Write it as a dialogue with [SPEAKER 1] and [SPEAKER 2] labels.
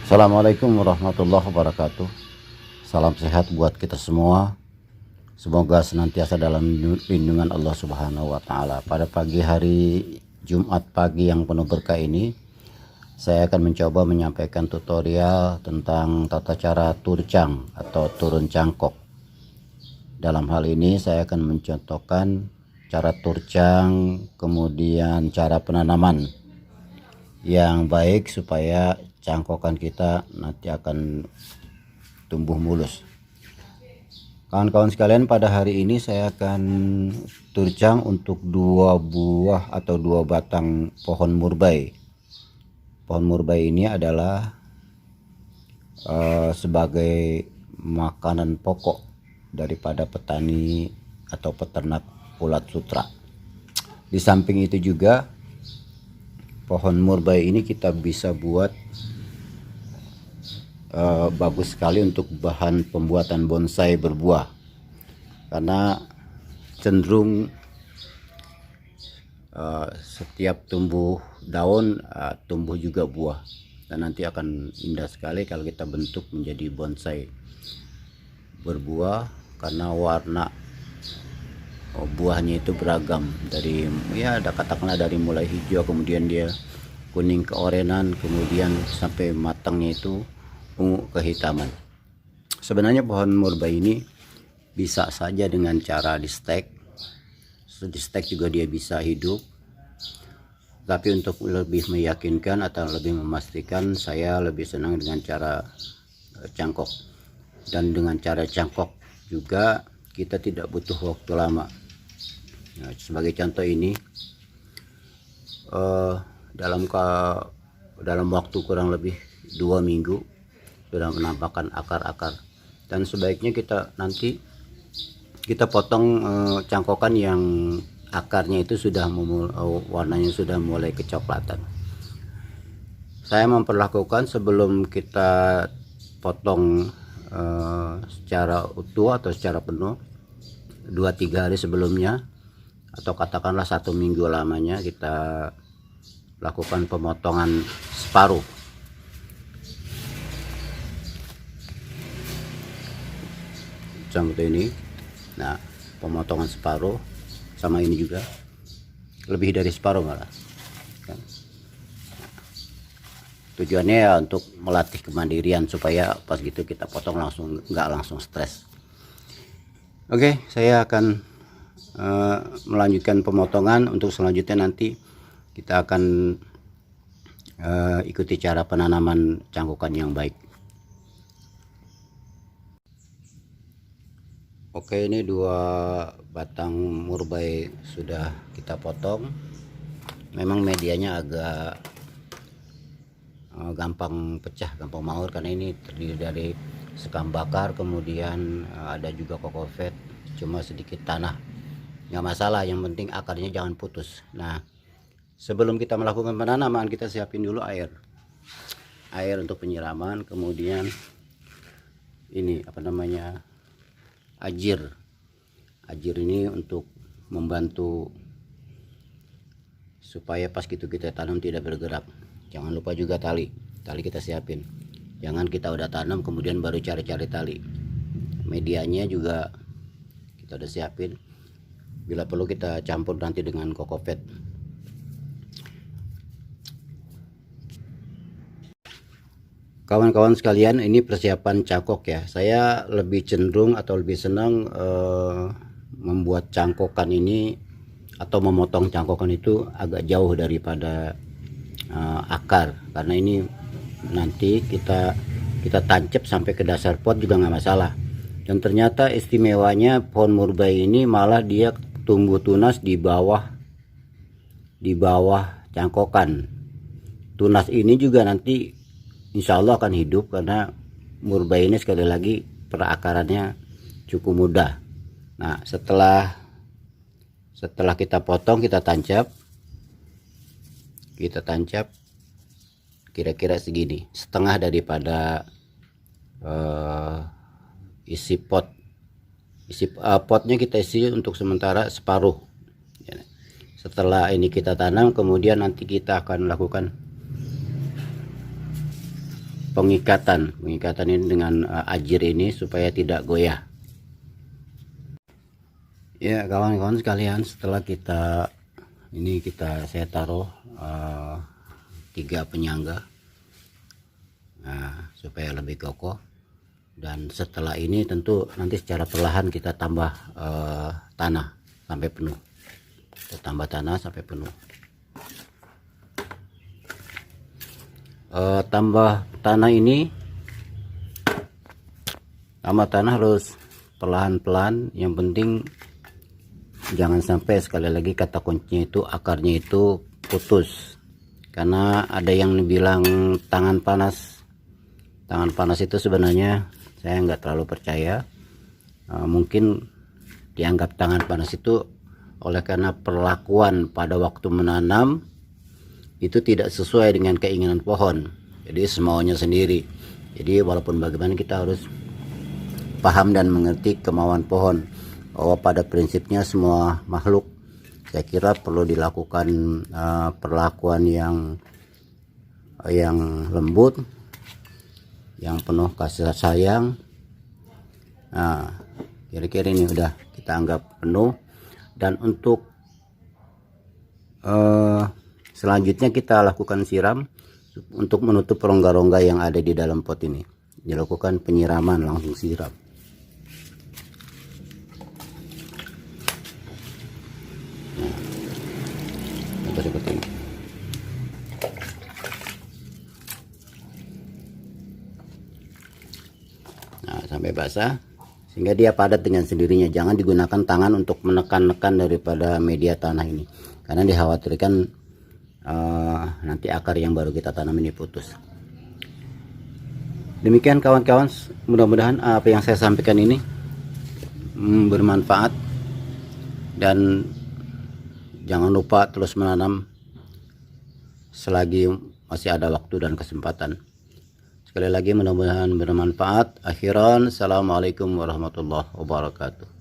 [SPEAKER 1] Assalamualaikum warahmatullahi wabarakatuh. Salam sehat buat kita semua. Semoga senantiasa dalam lindungan Allah Subhanahu wa taala. Pada pagi hari Jumat pagi yang penuh berkah ini, saya akan mencoba menyampaikan tutorial tentang tata cara turcang atau turun cangkok. Dalam hal ini saya akan mencontohkan cara turcang, kemudian cara penanaman yang baik supaya cangkokan kita nanti akan tumbuh mulus. Kawan-kawan sekalian, pada hari ini saya akan turcang untuk 2 buah atau 2 batang pohon murbei. Pohon murbei ini adalah sebagai makanan pokok daripada petani atau peternak ulat sutra. Di samping itu juga pohon murbei ini kita bisa buat bagus sekali untuk bahan pembuatan bonsai berbuah, karena cenderung setiap tumbuh daun tumbuh juga buah, dan nanti akan indah sekali kalau kita bentuk menjadi bonsai berbuah, karena warna buahnya itu beragam, dari ada katakanlah dari mulai hijau, kemudian dia kuning keorenan, kemudian sampai matangnya itu ungu kehitaman. Sebenarnya pohon murbei ini bisa saja dengan cara di stek juga dia bisa hidup, tapi untuk lebih meyakinkan atau lebih memastikan, saya lebih senang dengan cara cangkok. Dan dengan cara cangkok juga kita tidak butuh waktu lama. Nah, sebagai contoh ini dalam waktu kurang lebih 2 minggu sudah menampakkan akar-akar, dan sebaiknya kita potong cangkokan yang akarnya itu sudah warnanya sudah mulai kecoklatan. Saya memperlakukan sebelum kita potong secara utuh atau secara penuh, 2-3 hari sebelumnya, atau katakanlah 1 minggu lamanya, kita lakukan pemotongan separuh. Seperti ini. Nah, pemotongan separuh, sama ini juga lebih dari separuh malah kan. Tujuannya ya untuk melatih kemandirian, supaya pas gitu kita potong nggak langsung stres. Oke, saya akan melanjutkan pemotongan. Untuk selanjutnya nanti kita akan ikuti cara penanaman cangkokan yang baik. Oke, ini 2 batang murbei sudah kita potong. Memang medianya agak gampang pecah, gampang maur, karena ini terdiri dari sekam bakar, kemudian ada juga kokopet, cuma sedikit tanah. Nggak masalah, yang penting akarnya jangan putus. Nah, sebelum kita melakukan penanaman, kita siapin dulu air untuk penyiraman. Kemudian ini ajir ini untuk membantu supaya pas gitu kita tanam tidak bergerak. Jangan lupa juga tali kita siapin, jangan kita udah tanam kemudian baru cari-cari tali. Medianya juga kita udah siapin, bila perlu kita campur nanti dengan kokopet. Kawan-kawan sekalian, ini persiapan cangkok ya. Saya lebih cenderung atau lebih senang membuat cangkokan ini atau memotong cangkokan itu agak jauh daripada akar, karena ini nanti kita tancap sampai ke dasar pot juga nggak masalah. Dan ternyata istimewanya pohon murbei ini malah dia tumbuh tunas di bawah cangkokan. Tunas ini juga nanti insya Allah akan hidup, karena murbei ini sekali lagi perakarannya cukup mudah. Nah, setelah kita potong, kita tancap kira-kira segini, setengah daripada isi potnya kita isi untuk sementara separuh. Setelah ini kita tanam, kemudian nanti kita akan melakukan pengikatan ini dengan ajir ini supaya tidak goyah. Ya kawan-kawan sekalian, setelah saya taruh 3 penyangga, nah, supaya lebih kokoh. Dan setelah ini tentu nanti secara perlahan kita tambah tanah sampai penuh. Kita tambah tanah sampai penuh. Tambah tanah harus perlahan-pelan. Yang penting jangan sampai, sekali lagi kata kuncinya itu, akarnya itu putus. Karena ada yang bilang tangan panas itu sebenarnya saya nggak terlalu percaya. Mungkin dianggap tangan panas itu oleh karena perlakuan pada waktu menanam itu tidak sesuai dengan keinginan pohon, jadi semaunya sendiri. Jadi walaupun bagaimana kita harus paham dan mengerti kemauan pohon, bahwa pada prinsipnya semua makhluk saya kira perlu dilakukan perlakuan yang lembut, yang penuh kasih sayang. Nah, kira-kira ini udah kita anggap penuh. Dan untuk selanjutnya kita lakukan siram untuk menutup rongga-rongga yang ada di dalam pot ini. Dilakukan penyiraman, langsung siram. Nah, seperti ini. Nah, sampai basah sehingga dia padat dengan sendirinya. Jangan digunakan tangan untuk menekan-nekan daripada media tanah ini, karena dikhawatirkan nanti akar yang baru kita tanam ini putus. Demikian kawan-kawan, mudah-mudahan apa yang saya sampaikan ini bermanfaat, dan jangan lupa terus menanam selagi masih ada waktu dan kesempatan. Sekali lagi mudah-mudahan bermanfaat. Akhiran, assalamualaikum warahmatullahi wabarakatuh.